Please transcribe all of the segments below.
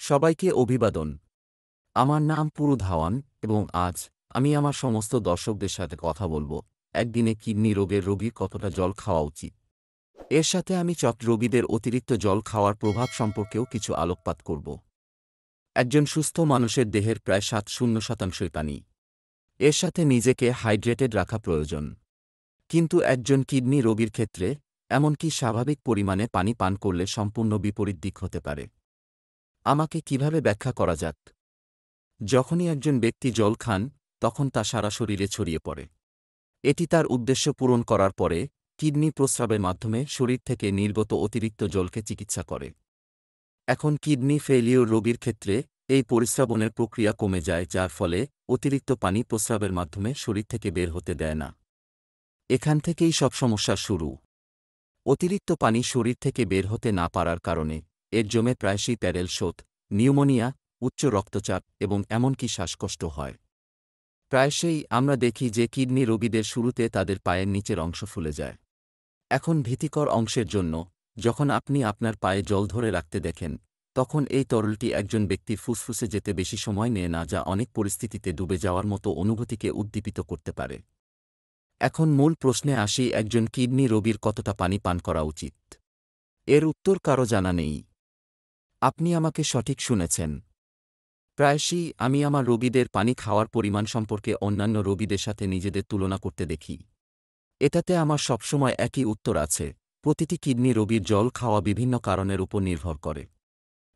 সবাইকে অভিবাদন। আমার নাম পুরু ধাওয়ান এবং আজ আমি আমার সমস্ত দর্শকদের সাথে কথা বলবো একদিনে কিডনি রোগের রোগী কতটা জল খাওয়া উচিত। এর সাথে আমি রোগীদের অতিরিক্ত জল খাওয়ার প্রভাব সম্পর্কেও কিছু আলোকপাত করব। একজন সুস্থ মানুষের দেহের প্রায় 70% পানি। এর সাথে নিজেকে হাইড্রেটেড রাখা প্রয়োজন। কিন্তু একজন কিডনি রোগীর ক্ষেত্রে এমনকি স্বাভাবিক পরিমাণে পানি পান করলে সম্পূর্ণ বিপরীত দিক হতে পারে। আমাকে কিভাবে ব্যাখ্যা করা যাক? যখনই একজন ব্যক্তি জল খান তখন তা সারা শরীরে ছড়িয়ে পড়ে। এটি তার উদ্দেশ্য পূরণ করার পরে কিডনি প্রস্রাবের মাধ্যমে শরীর থেকে নির্গত অতিরিক্ত জলকে চিকিৎসা করে। এখন কিডনি ফেইলিওর রোগীর ক্ষেত্রে এই পরিস্রাবনের প্রক্রিয়া কমে যায়, যার ফলে অতিরিক্ত পানি প্রস্রাবের মাধ্যমে শরীর থেকে বের হতে দেয় না। এখান থেকেই সব সমস্যার শুরু। অতিরিক্ত পানি শরীর থেকে বের হতে না পারার কারণে এর জমে প্রায়শই প্যারেল শোথ, নিউমোনিয়া, উচ্চ রক্তচাপ এবং এমনকি শ্বাসকষ্ট হয়। প্রায়শই আমরা দেখি যে কিডনি রোগীদের শুরুতে তাদের পায়ের নিচের অংশ ফুলে যায়। এখন ভীতিকর অংশের জন্য, যখন আপনি আপনার পায়ে জল ধরে রাখতে দেখেন, তখন এই তরলটি একজন ব্যক্তির ফুসফুসে যেতে বেশি সময় নেয় না, যা অনেক পরিস্থিতিতে ডুবে যাওয়ার মতো অনুভূতিকে উদ্দীপিত করতে পারে। এখন মূল প্রশ্নে আসি, একজন কিডনি রোগীর কতটা পানি পান করা উচিত? এর উত্তর কারও জানা নেই। আপনি আমাকে সঠিক শুনেছেন। প্রায়শই আমি আমার রোগীদের পানি খাওয়ার পরিমাণ সম্পর্কে অন্যান্য রোগীদের সাথে নিজেদের তুলনা করতে দেখি। এটাতে আমার সবসময় একই উত্তর আছে: প্রতিটি কিডনি রোগীর জল খাওয়া বিভিন্ন কারণের উপর নির্ভর করে।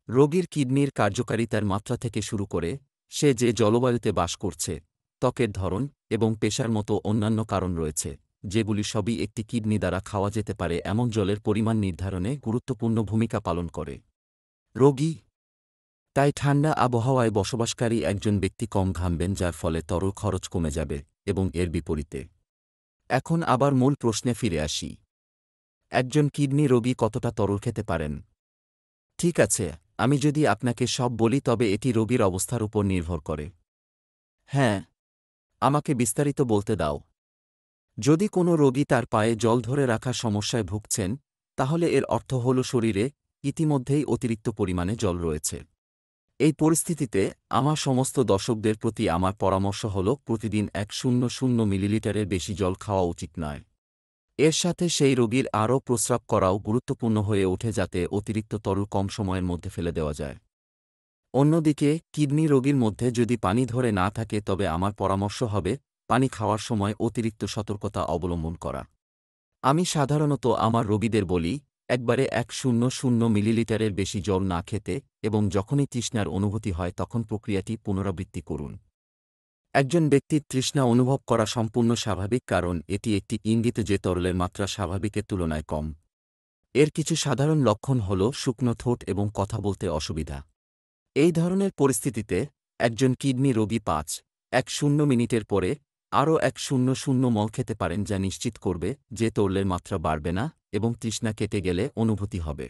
রোগীর কিডনির কার্যকারিতার মাত্রা থেকে শুরু করে সে যে জলবায়ুতে বাস করছে, ত্বকের ধরন এবং পেশার মতো অন্যান্য কারণ রয়েছে, যেগুলি সবই একটি কিডনি দ্বারা খাওয়া যেতে পারে এমন জলের পরিমাণ নির্ধারণে গুরুত্বপূর্ণ ভূমিকা পালন করে। রোগী তাই ঠান্ডা আবহাওয়ায় বসবাসকারী একজন ব্যক্তি কম ঘামবেন, যার ফলে তরল খরচ কমে যাবে, এবং এর বিপরীতে। এখন আবার মূল প্রশ্নে ফিরে আসি। একজন কিডনি রোগী কতটা তরল খেতে পারেন? ঠিক আছে, আমি যদি আপনাকে সব বলি তবে এটি রোগীর অবস্থার উপর নির্ভর করে। হ্যাঁ, আমাকে বিস্তারিত বলতে দাও। যদি কোনো রোগী তার পায়ে জল ধরে রাখার সমস্যায় ভুগছেন, তাহলে এর অর্থ হল শরীরে ইতিমধ্যেই অতিরিক্ত পরিমাণে জল রয়েছে। এই পরিস্থিতিতে আমার সমস্ত দর্শকদের প্রতি আমার পরামর্শ হল প্রতিদিন 100 মিলিলিটারের বেশি জল খাওয়া উচিত নয়। এর সাথে সেই রোগীর আরও প্রস্রাব করাও গুরুত্বপূর্ণ হয়ে ওঠে, যাতে অতিরিক্ত তরল কম সময়ের মধ্যে ফেলে দেওয়া যায়। অন্যদিকে কিডনি রোগীর মধ্যে যদি পানি ধরে না থাকে, তবে আমার পরামর্শ হবে পানি খাওয়ার সময় অতিরিক্ত সতর্কতা অবলম্বন করা। আমি সাধারণত আমার রোগীদের বলি একবারে 100 মিলিলিটারের বেশি জল না খেতে, এবং যখনই তৃষ্ণার অনুভূতি হয় তখন প্রক্রিয়াটি পুনরাবৃত্তি করুন। একজন ব্যক্তির তৃষ্ণা অনুভব করা সম্পূর্ণ স্বাভাবিক, কারণ এটি একটি ইঙ্গিত যে তরলের মাত্রা স্বাভাবিকের তুলনায় কম। এর কিছু সাধারণ লক্ষণ হল শুকনো ঠোঁট এবং কথা বলতে অসুবিধা। এই ধরনের পরিস্থিতিতে একজন কিডনি রোগী 5-10 মিনিটের পরে আরও 100 মল খেতে পারেন, যা নিশ্চিত করবে যে তরলের মাত্রা বাড়বে না এবং তৃষ্ণা কেটে গেলে অনুভূতি হবে।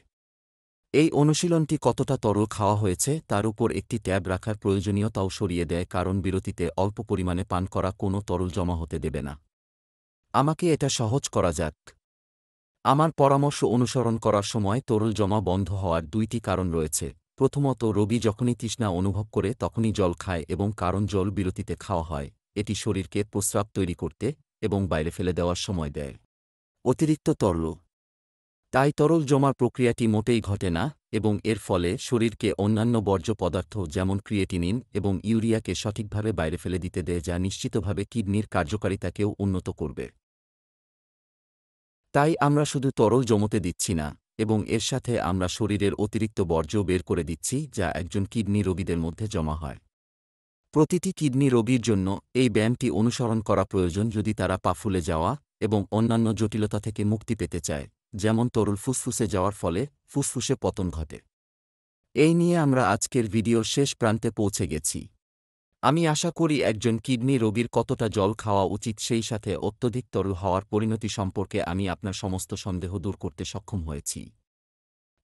এই অনুশীলনটি কতটা তরল খাওয়া হয়েছে তার উপর একটি ট্যাব রাখার প্রয়োজনীয়তাও সরিয়ে দেয়, কারণ বিরতিতে অল্প পরিমাণে পান করা কোনো তরল জমা হতে দেবে না। আমাকে এটা সহজ করা যাক। আমার পরামর্শ অনুসরণ করার সময় তরল জমা বন্ধ হওয়ার 2টি কারণ রয়েছে। প্রথমত, রোগী যখনই তৃষ্ণা অনুভব করে তখনই জল খায়, এবং কারণ জল বিরতিতে খাওয়া হয়, এটি শরীরকে প্রস্রাব তৈরি করতে এবং বাইরে ফেলে দেওয়ার সময় দেয়। অতিরিক্ত তরল তাই তরল জমার প্রক্রিয়াটি মোটেই ঘটে না, এবং এর ফলে শরীরকে অন্যান্য বর্জ্য পদার্থ যেমন ক্রিয়েটিনিন এবং ইউরিয়াকে সঠিকভাবে বাইরে ফেলে দিতে দেয়, যা নিশ্চিতভাবে কিডনির কার্যকারিতাকেও উন্নত করবে। তাই আমরা শুধু তরল জমতে দিচ্ছি না, এবং এর সাথে আমরা শরীরের অতিরিক্ত বর্জ্য বের করে দিচ্ছি, যা একজন কিডনি রোগীদের মধ্যে জমা হয়। প্রতিটি কিডনি রোগীর জন্য এই ব্যায়ামটি অনুসরণ করা প্রয়োজন যদি তারা পা ফুলে যাওয়া এবং অন্যান্য জটিলতা থেকে মুক্তি পেতে চায়, যেমন তরল ফুসফুসে যাওয়ার ফলে ফুসফুসে পতন ঘটে। এই নিয়ে আমরা আজকের ভিডিওর শেষ প্রান্তে পৌঁছে গেছি। আমি আশা করি একজন কিডনি রোগীর কতটা জল খাওয়া উচিত সেই সাথে অত্যধিক তরল হওয়ার পরিণতি সম্পর্কে আমি আপনার সমস্ত সন্দেহ দূর করতে সক্ষম হয়েছি।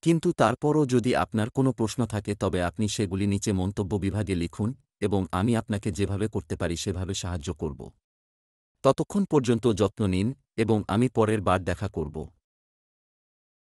কিন্তু তারপরও যদি আপনার কোনো প্রশ্ন থাকে তবে আপনি সেগুলি নিচে মন্তব্য বিভাগে লিখুন, এবং আমি আপনাকে যেভাবে করতে পারি সেভাবে সাহায্য করব। ততক্ষণ পর্যন্ত যত্ন নিন, এবং আমি পরের বার দেখা করব।